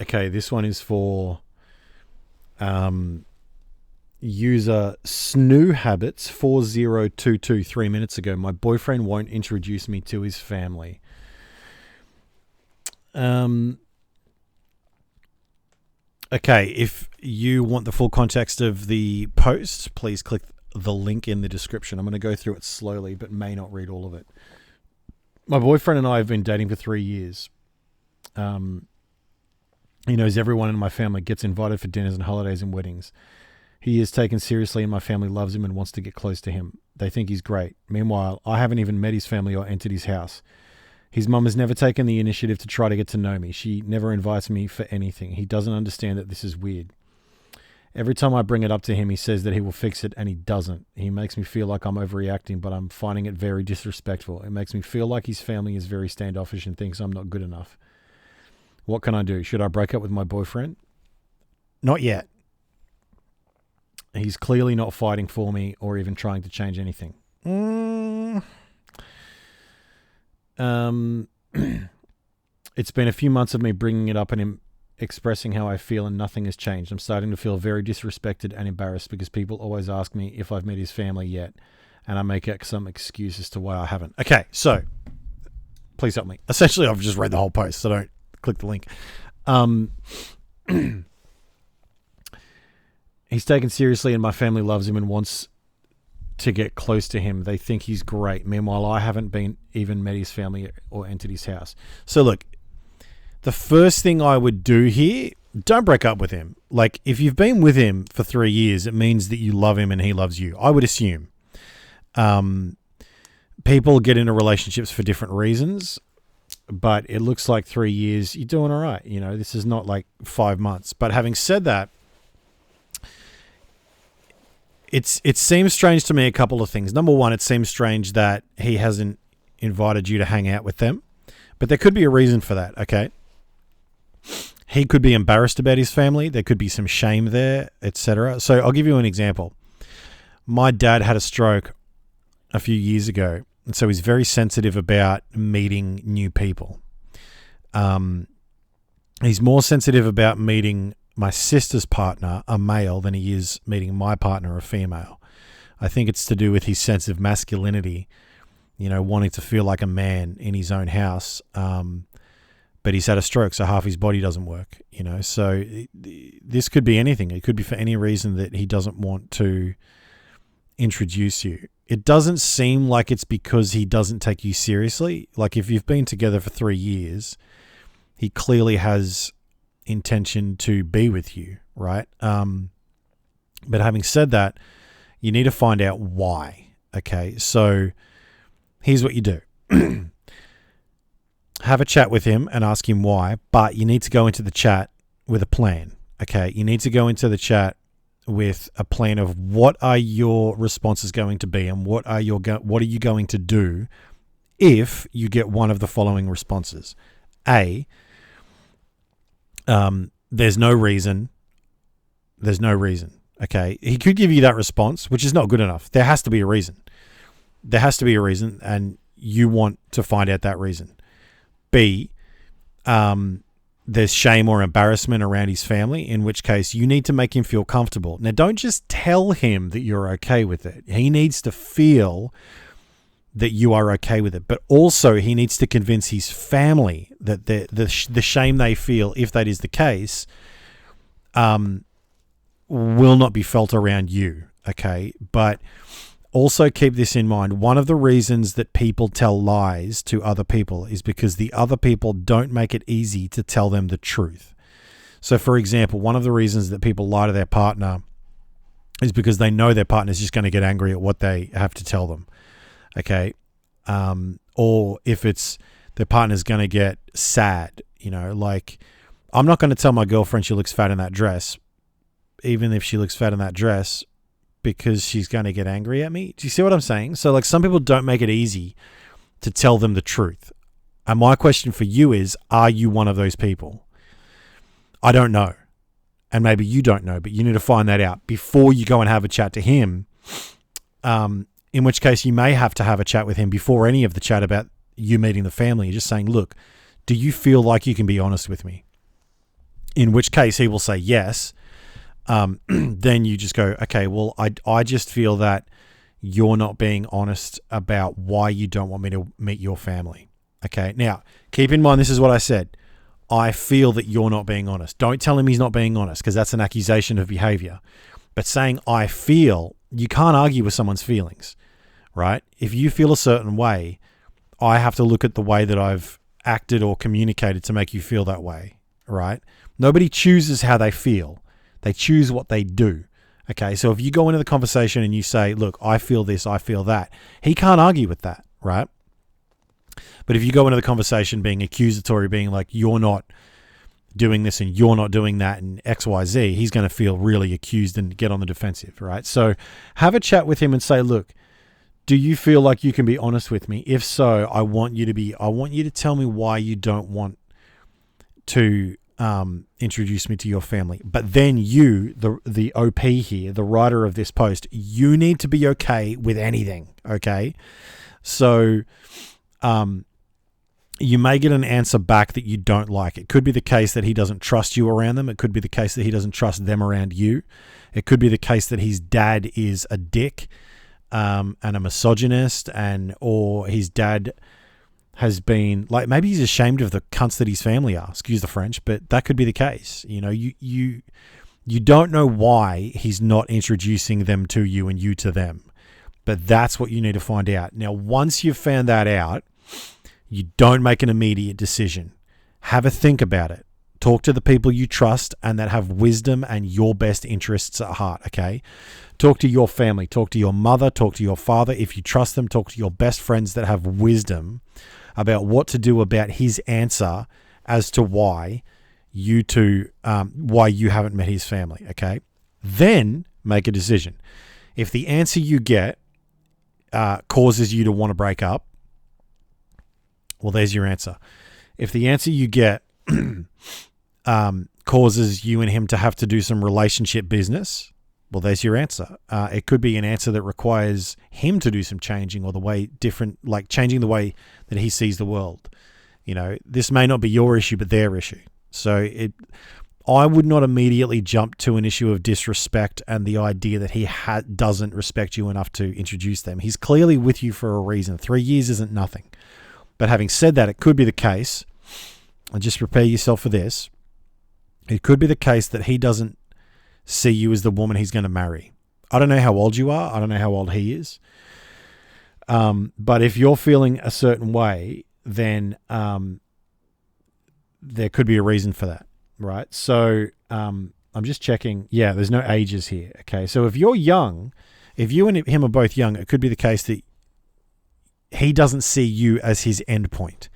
Okay, this one is for user Snoo Habits 4022 3 minutes ago. My boyfriend won't introduce me to his family. Okay, if you want the full context of the post, please click the link in the description. I'm going to go through it slowly, but may not read all of it. My boyfriend and I have been dating for 3 years. He knows everyone in my family, gets invited for dinners and holidays and weddings. He is taken seriously and my family loves him and wants to get close to him. They think he's great. Meanwhile, I haven't even met his family or entered his house. His mum has never taken the initiative to try to get to know me. She never invites me for anything. He doesn't understand that this is weird. Every time I bring it up to him, he says that he will fix it, and he doesn't. He makes me feel like I'm overreacting, but I'm finding it very disrespectful. It makes me feel like his family is very standoffish and thinks I'm not good enough. What can I do? Should I break up with my boyfriend? Not yet. He's clearly not fighting for me or even trying to change anything. It's been a few months of me bringing it up and him expressing how I feel, and nothing has changed. I'm starting to feel very disrespected and embarrassed because people always ask me if I've met his family yet, and I make up some excuse as to why I haven't. Okay, so please help me. Essentially, I've just read the whole post, so don't click the link. He's taken seriously and my family loves him and wants to get close to him. They think he's great. Meanwhile, I haven't even met his family or entered his house. So look, the first thing I would do here, don't break up with him. Like, if you've been with him for 3 years, it means that you love him and he loves you. I would assume. People get into relationships for different reasons, but it looks like 3 years, you're doing all right. You know, this is not like 5 months. But having said that, it seems strange to me a couple of things. Number one, it seems strange that he hasn't invited you to hang out with them, but there could be a reason for that, okay? He could be embarrassed about his family. There could be some shame there, etc. So I'll give you an example. My dad had a stroke a few years ago, and so he's very sensitive about meeting new people. He's more sensitive about meeting my sister's partner, a male, than he is meeting my partner, a female. I think it's to do with his sense of masculinity, you know, wanting to feel like a man in his own house. But he's had a stroke, so half his body doesn't work, you know. So this could be anything. It could be for any reason that he doesn't want to introduce you. It doesn't seem like it's because he doesn't take you seriously. Like, if you've been together for 3 years, he clearly has intention to be with you, right? But having said that, you need to find out why. Okay, so here's what you do. Have a chat with him and ask him why, but you need to go into the chat with a plan. Okay, you need to go into the chat with a plan of what are your responses going to be, and what are you going to do if you get one of the following responses. A, there's no reason. Okay. He could give you that response, which is not good enough. There has to be a reason. And you want to find out that reason. B, there's shame or embarrassment around his family, in which case you need to make him feel comfortable. Now, don't just tell him that you're okay with it. He needs to feel that you are okay with it, but also he needs to convince his family that the shame they feel, if that is the case, will not be felt around you. Okay, but also keep this in mind. One of the reasons that people tell lies to other people is because the other people don't make it easy to tell them the truth. So, for example, one of the reasons that people lie to their partner is because they know their partner is just going to get angry at what they have to tell them. Okay. Or if it's their partner's going to get sad, you know, like, I'm not going to tell my girlfriend she looks fat in that dress, even if she looks fat in that dress, because she's going to get angry at me. Do you see what I'm saying? So, like, some people don't make it easy to tell them the truth. And my question for you is, are you one of those people? I don't know. And maybe you don't know, but you need to find that out before you go and have a chat to him. In which case you may have to have a chat with him before any of the chat about you meeting the family. You're just saying, look, do you feel like you can be honest with me? in which case he will say yes. Then you just go, okay, well, I just feel that you're not being honest about why you don't want me to meet your family. Okay, now keep in mind, this is what I said. I feel that you're not being honest. Don't tell him he's not being honest, because that's an accusation of behavior. But saying I feel, you can't argue with someone's feelings, right? If you feel a certain way, I have to look at the way that I've acted or communicated to make you feel that way, right? Nobody chooses how they feel. They choose what they do. Okay, so if you go into the conversation and you say, look, I feel this, I feel that, he can't argue with that, right? But if you go into the conversation being accusatory, being like, you're not doing this and you're not doing that and X, Y, Z, he's going to feel really accused and get on the defensive, right? So have a chat with him and say, look, do you feel like you can be honest with me? If so, I want you to tell me why you don't want to introduce me to your family. But then you, the OP here, the writer of this post, you need to be okay with anything. Okay. So, you may get an answer back that you don't like. It could be the case that he doesn't trust you around them. It could be the case that he doesn't trust them around you. It could be the case that his dad is a dick, and a misogynist, or his dad has been like, maybe he's ashamed of the cunts that his family are, excuse the French, but that could be the case. You know, you don't know why he's not introducing them to you and you to them, but that's what you need to find out. Now, once you've found that out, you don't make an immediate decision. Have a think about it. Talk to the people you trust and that have wisdom and your best interests at heart, okay? Talk to your family. Talk to your mother. Talk to your father. If you trust them, talk to your best friends that have wisdom about what to do about his answer as to why you haven't met his family, okay? Then make a decision. If the answer you get causes you to want to break up, well, there's your answer. If the answer you get causes you and him to have to do some relationship business, well, there's your answer. It could be an answer that requires him to do some changing, or changing the way that he sees the world. You know, this may not be your issue, but their issue. So I would not immediately jump to an issue of disrespect and the idea that he doesn't respect you enough to introduce them. He's clearly with you for a reason. 3 years isn't nothing. But having said that, it could be the case, and just prepare yourself for this, it could be the case that he doesn't see you as the woman he's going to marry. I don't know how old you are. I don't know how old he is. But if you're feeling a certain way, then there could be a reason for that, right? So I'm just checking. Yeah, there's no ages here. Okay, so if you're young, if you and him are both young, it could be the case that he doesn't see you as his end point.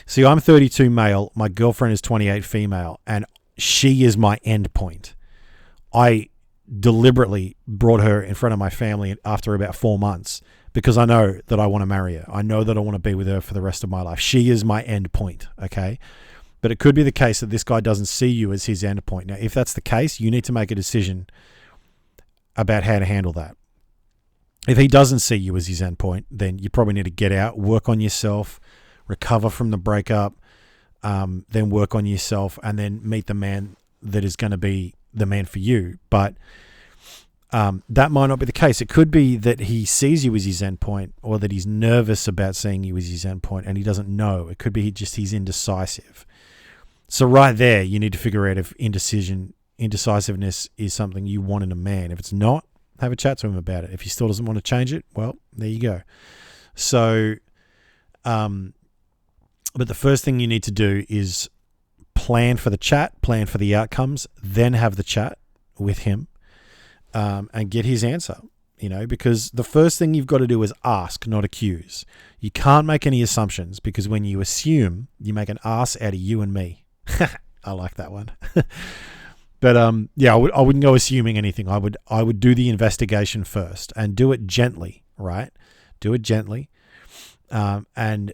See, I'm 32 male. My girlfriend is 28 female, and she is my end point. I deliberately brought her in front of my family after about 4 months because I know that I want to marry her. I know that I want to be with her for the rest of my life. She is my end point, okay? But it could be the case that this guy doesn't see you as his end point. Now, if that's the case, you need to make a decision about how to handle that. If he doesn't see you as his end point, then you probably need to get out, work on yourself, recover from the breakup, then work on yourself, and then meet the man that is going to be the man for you. But that might not be the case. It could be that he sees you as his end point, or that he's nervous about seeing you as his end point and he doesn't know. It could be he's indecisive. So right there, you need to figure out if indecisiveness is something you want in a man. If it's not, have a chat to him about it. If he still doesn't want to change it, well, there you go. So, but the first thing you need to do is plan for the chat, plan for the outcomes, then have the chat with him, and get his answer, because the first thing you've got to do is ask, not accuse. You can't make any assumptions, because when you assume, you make an ass out of you and me. I like that one. But yeah, I wouldn't go assuming anything. I would do the investigation first and do it gently, right? Do it gently, and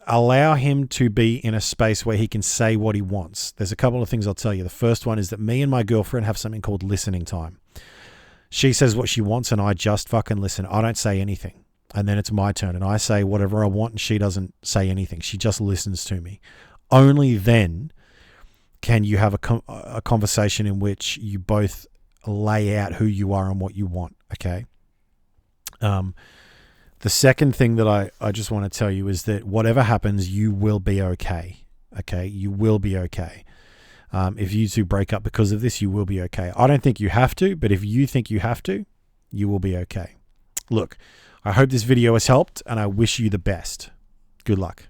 allow him to be in a space where he can say what he wants. There's a couple of things I'll tell you. The first one is that me and my girlfriend have something called listening time. She says what she wants and I just fucking listen. I don't say anything. And then it's my turn and I say whatever I want and she doesn't say anything. She just listens to me. Only then can you have a conversation in which you both lay out who you are and what you want, okay? The second thing that I just want to tell you is that whatever happens, you will be okay, okay? You will be okay. If you two break up because of this, you will be okay. I don't think you have to, but if you think you have to, you will be okay. Look, I hope this video has helped, and I wish you the best. Good luck.